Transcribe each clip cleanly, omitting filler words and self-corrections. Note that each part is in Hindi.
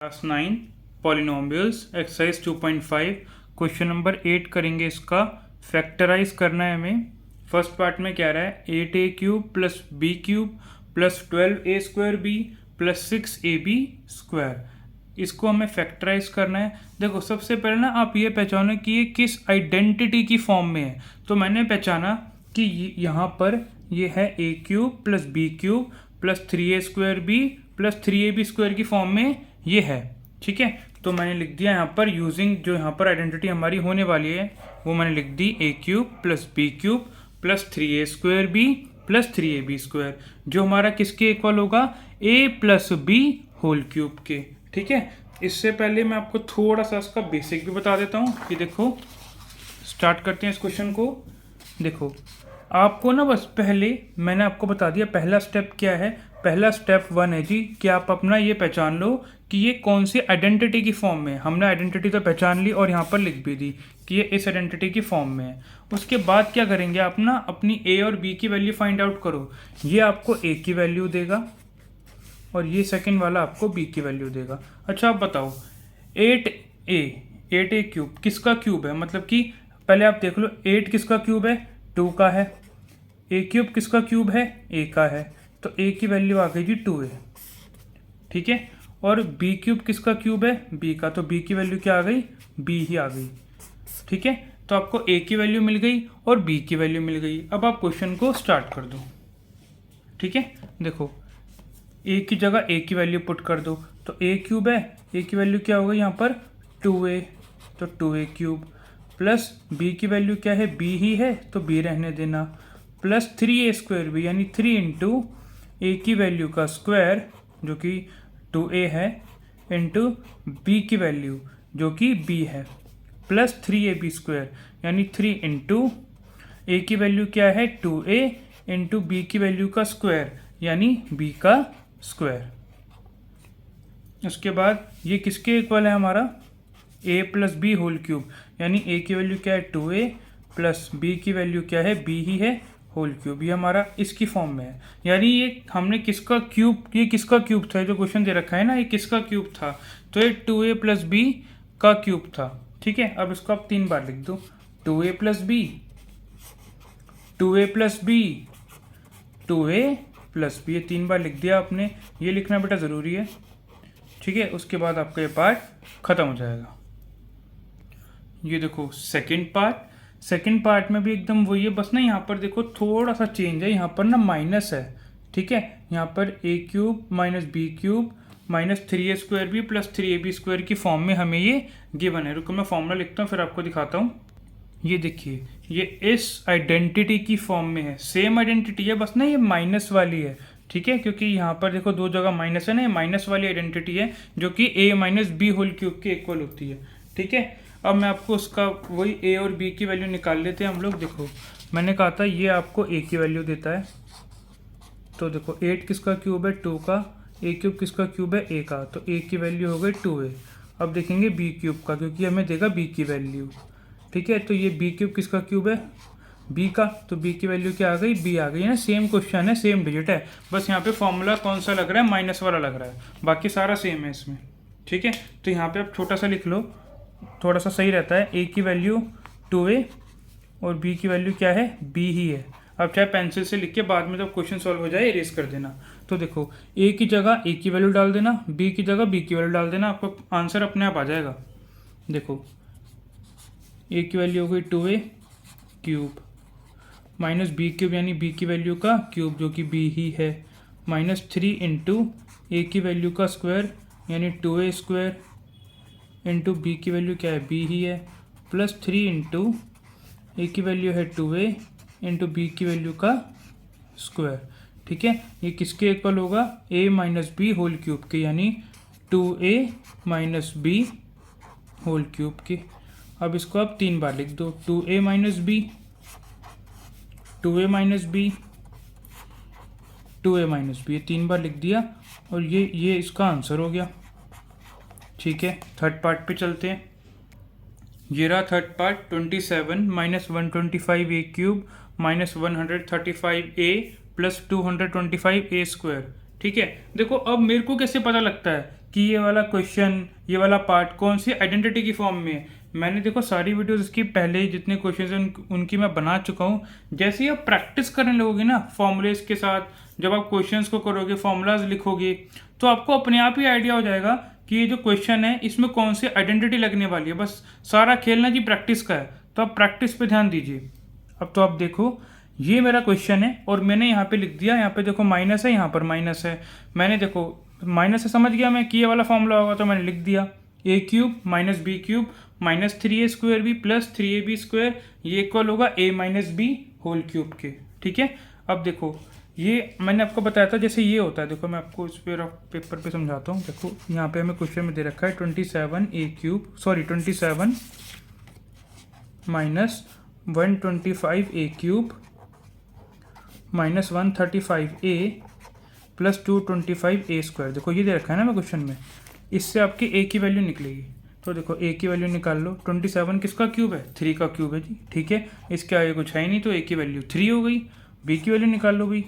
Class 9 polynomials exercise 2.5 question number 8 करेंगे। इसका फैक्टराइज करना है हमें। फर्स्ट पार्ट में क्या रहा है 8a³ plus b cube plus 12a² plus 6ab square. इसको हमें फैक्टराइज करना है। देखो सबसे पहले ना आप ये पहचानो कि ये किस आइडेंटिटी की फॉर्म में है। तो मैंने पहचाना कि यहाँ पर ये है a³ plus b³ plus 3a² plus 3ab² की फॉर्म में ये है। ठीक है, तो मैंने लिख दिया यहाँ पर यूजिंग जो यहाँ पर आइडेंटिटी हमारी होने वाली है वो मैंने लिख दी a³ plus b³ plus 3a² plus 3ab², जो हमारा किसके इक्वल होगा a plus b whole cube के। ठीक है, इससे पहले मैं आपको थोड़ा सा इसका बेसिक भी बता देता हूँ कि देखो स्टार्ट करते हैं इस क्वेश्चन को। देखो आपको ना बस पहले मैंने आपको बता दिया पहला स्टेप क्या है। पहला स्टेप 1 है जी कि आप अपना ये पहचान लो कि ये कौन सी आइडेंटिटी की फॉर्म में है। हमने आइडेंटिटी तो पहचान ली और यहाँ पर लिख भी दी कि ये इस आइडेंटिटी की फॉर्म में है। उसके बाद क्या करेंगे आप ना अपनी ए और बी की वैल्यू फाइंड आउट करो। ये आपको ए की वैल्यू देगा और ये सेकंड वाला आपको बी की वैल्यू देगा। अच्छा आप बताओ 8a³ किसका क्यूब है, मतलब कि पहले आप देख लो 8 किसका क्यूब है 2 का है, a³ किसका क्यूब है a का है, तो a की वैल्यू आ गई जी 2a। ठीक है, और b³ किसका क्यूब है b का, तो b की वैल्यू क्या आ गई b ही आ गई। ठीक है, तो आपको a की वैल्यू मिल गई और b की वैल्यू मिल गई। अब आप क्वेश्चन को स्टार्ट कर दो। ठीक है, देखो a की जगह a की वैल्यू पुट कर दो, तो a³ है, a की वैल्यू क्या होगा यहाँ पर 2a, तो 2a³ प्लस b की वैल्यू क्या है b ही है तो b रहने देना, प्लस 3a² भी यानी 3 इंटू a की वैल्यू का स्क्वायर जो कि 2a है इंटू b की वैल्यू जो कि b है प्लस 3ab² यानी 3 इंटू a की वैल्यू क्या है 2a इंटू b की वैल्यू का स्क्वायर यानी b का स्क्वायर। उसके बाद ये किसके इक्वल है हमारा a plus b whole cube, यानी a की वैल्यू क्या है 2a प्लस b की वैल्यू क्या है b ही है होल क्यूब। ये हमारा इसकी फॉर्म में है। यानी ये हमने किसका क्यूब, ये किसका क्यूब था जो क्वेश्चन दे रखा है ना, ये किसका क्यूब था, तो ये 2a प्लस बी का क्यूब था। ठीक है, अब इसको आप 3 बार लिख दो 2a plus b 2a plus b 2a plus b, ये 3 बार लिख दिया आपने। ये लिखना बेटा ज़रूरी है। ठीक है, उसके बाद आपका ये पार्ट ख़त्म हो जाएगा। ये देखो सेकंड पार्ट में भी एकदम वही है, बस ना यहाँ पर देखो थोड़ा सा चेंज है, यहाँ पर ना माइनस है। ठीक है, यहाँ पर a³ minus b³ minus 3a² plus 3ab² की फॉर्म में हमें ये गिवन है। रुको मैं फॉर्मूला लिखता हूँ फिर आपको दिखाता हूँ। ये देखिए ये इस आइडेंटिटी की फॉर्म में है, सेम आइडेंटिटी है बस ना ये माइनस वाली है। ठीक है, क्योंकि यहाँ पर देखो 2 जगह माइनस है ना, ये माइनस वाली आइडेंटिटी है जो कि a minus b whole cube के इक्वल होती है। ठीक है, अब मैं आपको उसका वही a और b की वैल्यू निकाल लेते हैं हम लोग। देखो मैंने कहा था ये आपको a की वैल्यू देता है, तो देखो 8 किसका क्यूब है 2 का, a³ किसका क्यूब है a का, तो a की वैल्यू हो गई 2a। अब देखेंगे b³ का, क्योंकि हमें देगा b की वैल्यू। ठीक है, तो ये b³ किसका क्यूब है b का, तो b की वैल्यू क्या आ गई b आ गई है ना। सेम क्वेश्चन है, सेम डिजिट है, बस यहाँ पे फॉर्मूला कौन सा लग रहा है माइनस वाला लग रहा है, बाकी सारा सेम है इसमें। ठीक है, तो यहाँ पे आप छोटा सा लिख लो, थोड़ा सा सही रहता है। a की वैल्यू 2a और b की वैल्यू क्या है b ही है। अब चाहे पेंसिल से लिख के बाद में जब क्वेश्चन सॉल्व हो जाए इरेज कर देना। तो देखो a की जगह a की वैल्यू डाल देना, b की जगह b की वैल्यू डाल देना, आपको आंसर अपने आप आ जाएगा। देखो a की वैल्यू हो गई 2a³ माइनस b³ यानी b की वैल्यू का क्यूब जो कि b ही है, माइनस 3 इंटू a की वैल्यू का स्क्वायर यानी 2a² इंटू बी की वैल्यू क्या है b ही है, प्लस 3 इंटू ए की वैल्यू है 2a इंटू बी की वैल्यू का स्क्वायर। ठीक है, ये किसके इक्वल होगा a minus b whole cube के, यानी 2a minus b whole cube के। अब इसको आप 3 बार लिख दो 2a minus b 2a minus b 2a minus b, ये 3 बार लिख दिया और ये इसका आंसर हो गया। ठीक है, थर्ड पार्ट पे चलते हैं। ये रहा third part 27 minus 125a³ minus 135a plus 225a²। ठीक है, देखो अब मेरे को कैसे पता लगता है कि ये वाला क्वेश्चन, ये वाला पार्ट कौन सी आइडेंटिटी की फॉर्म में है। मैंने देखो सारी वीडियोस इसकी पहले ही जितने क्वेश्चन हैं उनकी मैं बना चुका हूँ। जैसे ही आप प्रैक्टिस करने लगोगे ना फॉर्मूलेस के साथ, जब आप क्वेश्चंस को करोगे, फॉर्मूलाज लिखोगे, तो आपको अपने आप ही आइडिया हो जाएगा कि ये जो क्वेश्चन है इसमें कौन सी आइडेंटिटी लगने वाली है। बस सारा खेलना जी प्रैक्टिस का है, तो आप प्रैक्टिस पे ध्यान दीजिए। अब तो आप देखो ये मेरा क्वेश्चन है और मैंने यहाँ पे लिख दिया, यहाँ पे देखो माइनस है, यहाँ पर माइनस है। मैंने देखो माइनस से समझ गया मैं कि ये वाला फॉर्मूला होगा, तो मैंने लिख दिया a cube minus b cube minus 3a² b plus 3ab², ये इक्वल होगा a minus b whole cube के। ठीक है, अब देखो ये मैंने आपको बताया था जैसे ये होता है। देखो मैं आपको इस पेपर पे समझाता हूँ। देखो यहाँ पे हमें क्वेश्चन में दे रखा है 27 minus 125a³ minus 135a plus 225a²। देखो ये दे रखा है ना मैं क्वेश्चन में, इससे आपकी a की वैल्यू निकलेगी। तो देखो a की वैल्यू निकाल लो। 27 किसका क्यूब है? 3 का क्यूब है जी। ठीक है, इसके आगे कुछ है ही नहीं, तो a की वैल्यू 3 हो गई। b की वैल्यू निकाल लो भाई।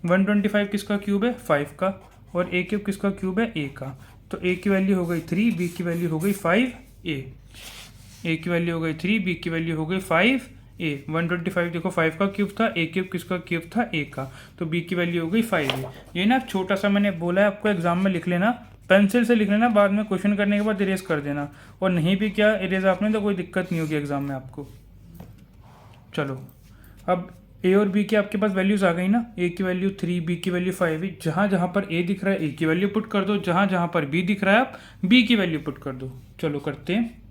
125 किसका क्यूब है? 5 का। और a क्यूब किसका क्यूब है? a का। तो a की वैल्यू हो गई 3, b की वैल्यू हो गई 5a। a की वैल्यू हो गई 3, b की वैल्यू हो गई 5a। 125 देखो 5 का क्यूब था, a क्यूब किसका क्यूब था? a का। तो b की वैल्यू हो गई 5a। ये ना छोटा सा मैंने बोला है आपको एग्जाम में लिख लेना, पेंसिल से लिख लेना, बाद में क्वेश्चन करने के बाद इरेज कर देना। और नहीं भी क्या इरेज आपने तो कोई दिक्कत नहीं होगी एग्जाम में आपको। चलो अब a और b की आपके पास वैल्यूज आ गई ना। a की वैल्यू 3, b की वैल्यू 5 है। जहाँ जहाँ पर a दिख रहा है a की वैल्यू पुट कर दो, जहाँ जहाँ पर b दिख रहा है आप b की वैल्यू पुट कर दो। चलो करते हैं।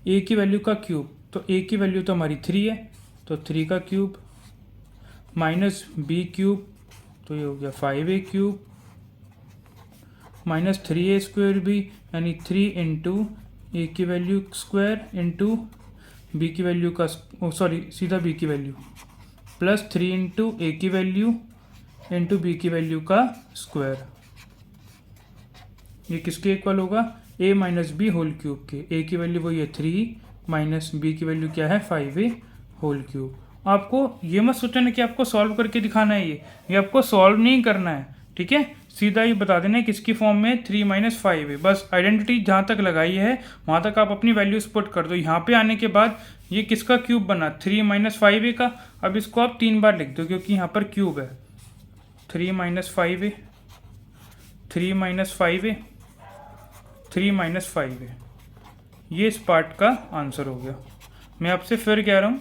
a की वैल्यू का क्यूब, तो a की वैल्यू तो हमारी 3 है, तो 3 का क्यूब माइनस b क्यूब, तो ये हो गया 5a³ माइनस 3a² भी, यानी 3 इंटू ए की वैल्यू स्क्वायर इंटू बी की वैल्यू का सीधा b की वैल्यू प्लस 3 इंटू ए की वैल्यू इंटू बी की वैल्यू का स्क्वायर। ये किसके इक्वल होगा? a minus b whole cube के। a की वैल्यू वही है 3 माइनस b की वैल्यू क्या है? 5a whole cube. आपको ये मत सोचना कि आपको सॉल्व करके दिखाना है, ये आपको सॉल्व नहीं करना है। ठीक है, सीधा ही बता देना है किसकी फॉर्म में 3 माइनस 5a। बस आइडेंटिटी जहाँ तक लगाई है वहाँ तक आप अपनी वैल्यूज पुट कर दो। यहाँ पे आने के बाद ये किसका क्यूब बना? 3 माइनस 5a का। अब इसको आप 3 बार लिख दो क्योंकि यहाँ पर क्यूब है। 3 minus 5a, 3 minus 5a, 3 minus 5a, ये इस पार्ट का आंसर हो गया। मैं आपसे फिर कह रहा हूँ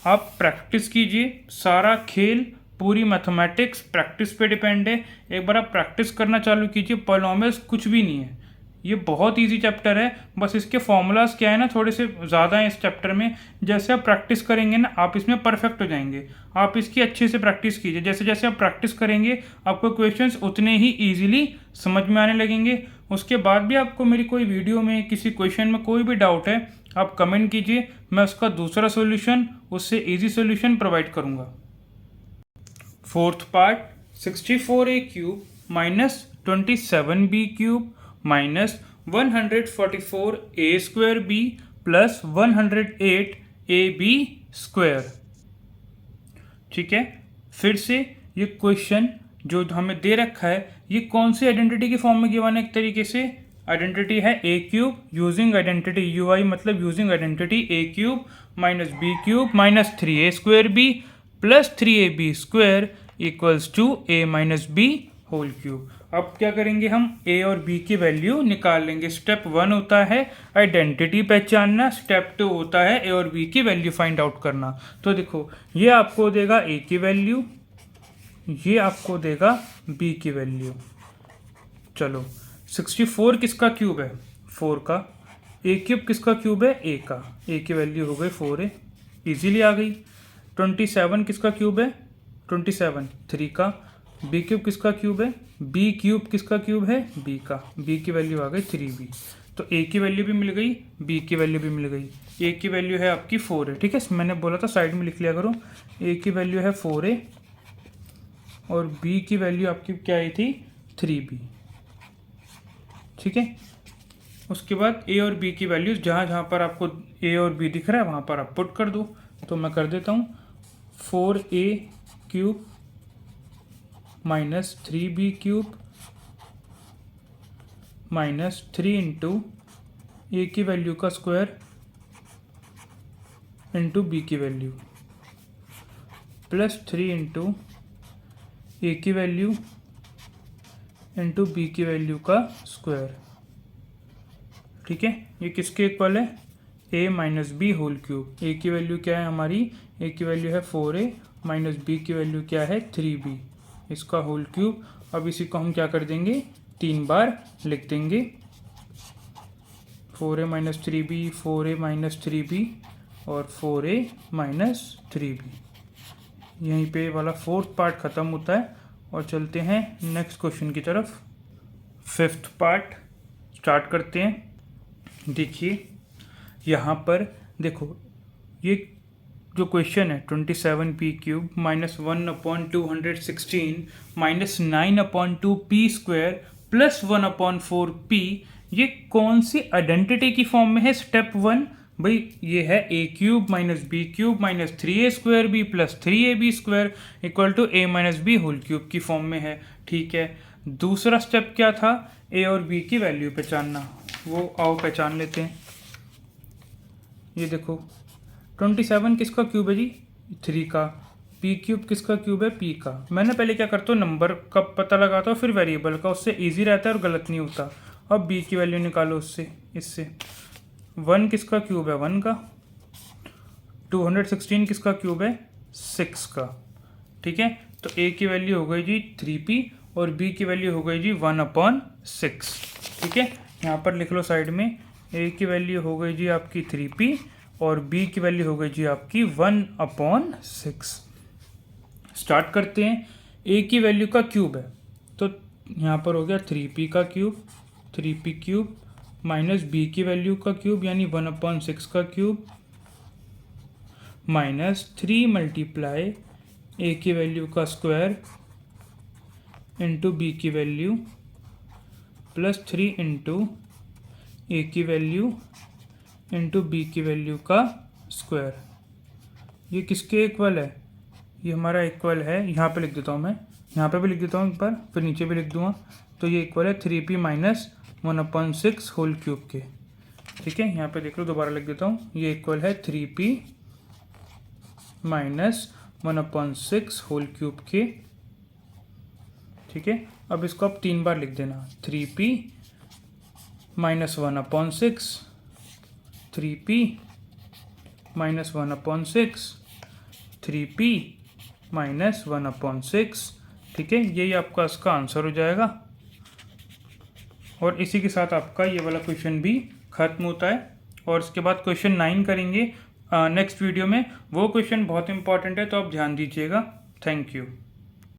आप प्रैक्टिस कीजिए। सारा खेल, पूरी मैथमेटिक्स प्रैक्टिस पे डिपेंड है। एक बार आप प्रैक्टिस करना चालू कीजिए। पॉलिनॉमियल्स कुछ भी नहीं है, ये बहुत इजी चैप्टर है। बस इसके फॉर्मूलाज क्या है ना, थोड़े से ज़्यादा हैं इस चैप्टर में। जैसे आप प्रैक्टिस करेंगे ना आप इसमें परफेक्ट हो जाएंगे। आप इसकी अच्छे से प्रैक्टिस कीजिए। जैसे जैसे आप प्रैक्टिस करेंगे आपको क्वेश्चंस उतने ही ईजिली समझ में आने लगेंगे। उसके बाद भी आपको मेरी कोई वीडियो में किसी क्वेश्चन में कोई भी डाउट है आप कमेंट कीजिए, मैं उसका दूसरा सोल्यूशन, उससे ईजी सोल्यूशन प्रोवाइड करूँगा। Fourth part 64a³ minus 27b³ minus 144a² plus 108ab²। ठीक है, फिर से ये क्वेश्चन जो हमें दे रखा है ये कौन सी आइडेंटिटी की फॉर्म में गिवन है? एक तरीके से आइडेंटिटी है a³ यूजिंग आइडेंटिटी ui, मतलब using identity a³ minus b³ minus 3a² plus 3ab² equals to a minus b whole cube. अब क्या करेंगे हम? a और b की वैल्यू निकाल लेंगे। स्टेप 1 होता है आइडेंटिटी पहचानना, स्टेप 2 होता है a और b की वैल्यू फाइंड आउट करना। तो देखो ये आपको देगा a की वैल्यू, ये आपको देगा b की वैल्यू। चलो 64 किसका क्यूब है? 4 का। a³ किसका क्यूब है? a का। a की वैल्यू हो गई 4a, इजीली आ गई। 27 किसका क्यूब है? 27 3 का। b³ किसका क्यूब है? b³ किसका क्यूब है? b का। b की वैल्यू आ गई 3b। तो a की वैल्यू भी मिल गई, b की वैल्यू भी मिल गई। a की वैल्यू है आपकी 4a। ठीक है, मैंने बोला था साइड में लिख लिया करो। a की वैल्यू है 4a और b की वैल्यू आपकी क्या आई थी? 3b। ठीक है, उसके बाद a और b की वैल्यूज जहाँ जहाँ पर आपको a और b दिख रहा है वहाँ पर आप पुट कर दो। तो मैं कर देता हूँ 4a³ minus 3b³ minus 3 into a की वैल्यू का स्क्वायर इंटू बी की वैल्यू प्लस 3 इंटू ए की वैल्यू इंटू बी की वैल्यू का स्क्वायर। ठीक है, ये किसके इक्वल है? a minus b whole cube. A की वैल्यू क्या है हमारी? ए की वैल्यू है 4a माइनस बी की वैल्यू क्या है? 3b, इसका होल क्यूब। अब इसी को हम क्या कर देंगे? 3 बार लिख देंगे। 4a minus 3b, 4a minus 3b और 4a माइनस 3b। यहीं पे वाला फोर्थ पार्ट ख़त्म होता है और चलते हैं नेक्स्ट क्वेश्चन की तरफ। फिफ्थ पार्ट स्टार्ट करते हैं। देखिए यहाँ पर देखो, ये जो क्वेश्चन है 27p cube minus 1/216 minus 9/2 p square plus 1/4p, ये कौन सी आइडेंटिटी की फॉर्म में है? स्टेप 1 भाई ये है a cube minus b cube minus 3a square b plus 3ab square equal to a minus b whole cube की फॉर्म में है। ठीक है, दूसरा स्टेप क्या था? a और b की वैल्यू पहचानना। वो आओ पहचान लेते हैं। ये देखो 27 किसका क्यूब है जी? 3 का। p क्यूब किसका क्यूब है? p का। मैंने पहले क्या करता हूँ, नंबर का पता लगाता हूँ फिर वेरिएबल का, उससे इजी रहता है और गलत नहीं होता। अब b की वैल्यू निकालो उससे, इससे। 1 किसका क्यूब है? 1 का। 216 किसका क्यूब है? 6 का। ठीक है, तो a की वैल्यू हो गई जी 3p और b की वैल्यू हो गई जी 1/6। ठीक है, यहाँ पर लिख लो साइड में, a की वैल्यू हो गई जी आपकी 3p और b की वैल्यू हो गई जी आपकी 1/6। स्टार्ट करते हैं। a की वैल्यू का क्यूब है तो यहाँ पर हो गया 3p का cube, 3p cube minus b की वैल्यू का क्यूब यानी 1/6 का क्यूब माइनस 3 मल्टीप्लाई a की वैल्यू का स्क्वायर इंटू b की वैल्यू प्लस 3 इंटू a की वैल्यू इंटू b की वैल्यू का स्क्वायर। ये किसके इक्वल है? ये हमारा इक्वल है, यहाँ पे लिख देता हूँ मैं, यहाँ पे भी लिख देता हूँ एक बार, फिर नीचे भी लिख दूँगा। तो ये इक्वल है 3p माइनस 1/6 होल क्यूब के। ठीक है, यहाँ पे देख लो, दोबारा लिख देता हूँ, ये इक्वल है 3p माइनस 1/6 होल क्यूब के। ठीक है, अब इसको आप 3 बार लिख देना। 3p minus 1/6, 3p minus 1/6, 3p minus 1/6। ठीक है, यही आपका इसका आंसर हो जाएगा। और इसी के साथ आपका ये वाला क्वेश्चन भी खत्म होता है। और इसके बाद क्वेश्चन 9 करेंगे नेक्स्ट वीडियो में। वो क्वेश्चन बहुत इंपॉर्टेंट है, तो आप ध्यान दीजिएगा। Thank you.